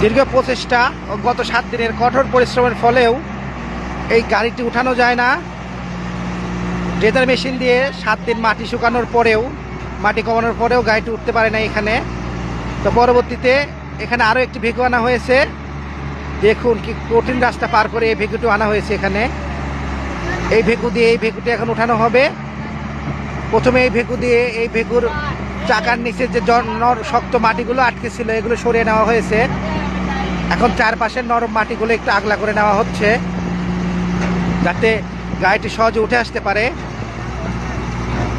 দীর্ঘ প্রচেষ্টা ও গত 7 দিনের কঠোর পরিশ্রমের ফলেও এই গাড়িটি উঠানো যায় না। ড্রেজার মেশিন দিয়ে 7 দিন মাটি শুকানোর পরেও, মাটি কমানোর পরেও গাড়িটি উঠতে পারে না এখানে। তো পরবর্তীতে এখানে আরও একটি ভেকু আনা হয়েছে। দেখুন কি কঠিন রাস্তা পার করে এই ভেকুটি আনা হয়েছে এখানে। এই ভেকু দিয়ে এই ভেকুটি এখন উঠানো হবে। প্রথমে এই ভেকু দিয়ে এই ভেকুর চাকার নিচে যে শক্ত মাটিগুলো আটকে ছিল এগুলো সরিয়ে নেওয়া হয়েছে। এখন চারপাশের নরম মাটিগুলো একটু আগলা করে নেওয়া হচ্ছে যাতে গাড়িটি সহজে উঠে আসতে পারে।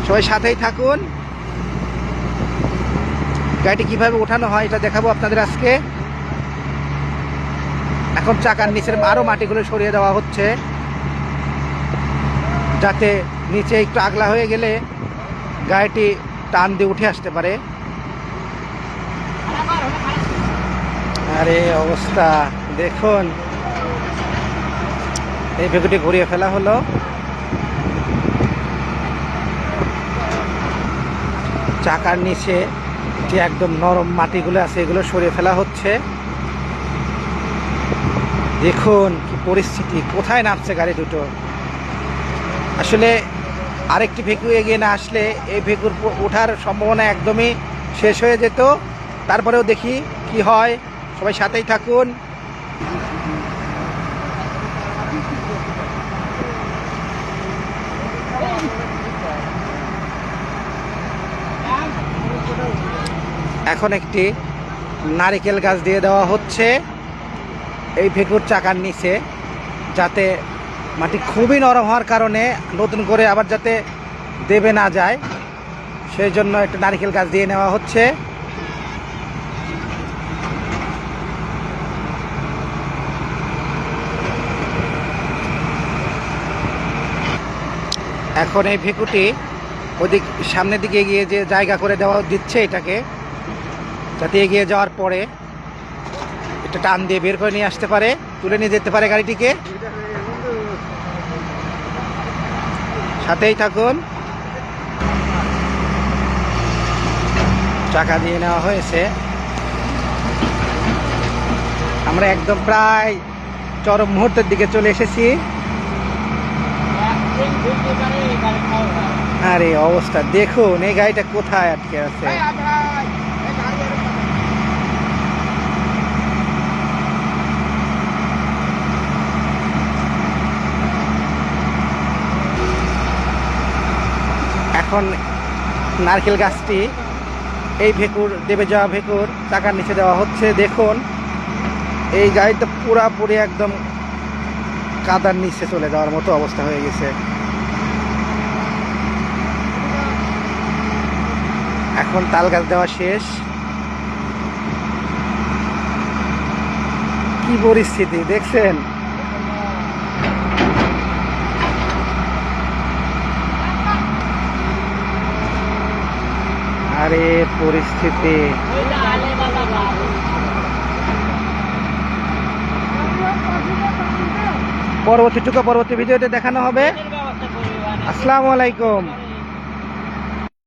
সবাই সাথেই থাকুন। গাড়িটি কিভাবে উঠানো হয় এটা দেখাবো আপনাদের আজকে। এখন চাকার নিচের আরো মাটিগুলো সরিয়ে দেওয়া হচ্ছে যাতে নিচে একটু আগলা হয়ে গেলে গাড়িটি টান দিয়ে উঠে আসতে পারে। আরে অবস্থা দেখুন, এই ভেকুটি ঘুরিয়ে ফেলা হলো। চাকার নিচে যে একদম নরম মাটিগুলো আছে এগুলো সরিয়ে ফেলা হচ্ছে। দেখুন কি পরিস্থিতি, কোথায় নামছে গাড়ি দুটো। আসলে আরেকটি ভেকু এগিয়ে না আসলে এই ভেকুর ওঠার সম্ভাবনা একদমই শেষ হয়ে যেত। তারপরেও দেখি কি হয়, সবাই সাথেই থাকুন। এখন একটি নারিকেল গাছ দিয়ে দেওয়া হচ্ছে এই ভেকুর চাকার নিচে, যাতে মাটি খুবই নরম হওয়ার কারণে নতুন করে আবার যাতে দেবে না যায়, সেই জন্য একটা নারিকেল গাছ দিয়ে নেওয়া হচ্ছে। এখন এই ভেকুটি ওদিক সামনের দিকে এগিয়ে যে জায়গা করে দেওয়া দিচ্ছে এটাকে, যাতে এগিয়ে যাওয়ার পরে এটা টান দিয়ে বের করে নিয়ে আসতে পারে, তুলে নিয়ে যেতে পারে গাড়িটিকে। সাথেই থাকুন। চাকা দিয়ে নেওয়া হয়েছে। আমরা একদম প্রায় চরম মুহূর্তের দিকে চলে এসেছি। আরে অবস্থা দেখুন, এই গাড়িটা কোথায় আটকে আছে। এখন নারকেল গাছটি এই ভেকুর দেবে যাওয়া ভেকুর চাকার নিচে দেওয়া হচ্ছে। দেখুন এই গাড়িটা পুরাপুরি একদম কাদার নিচে চলে যাওয়ার মতো অবস্থা হয়ে গেছে। এখন তাল গাছ দেওয়া শেষ। কি পরিস্থিতি দেখছেন। আরে পরিস্থিতি, পরবর্তী ভিডিওতে দেখানো হবে। আসসালামু আলাইকুম।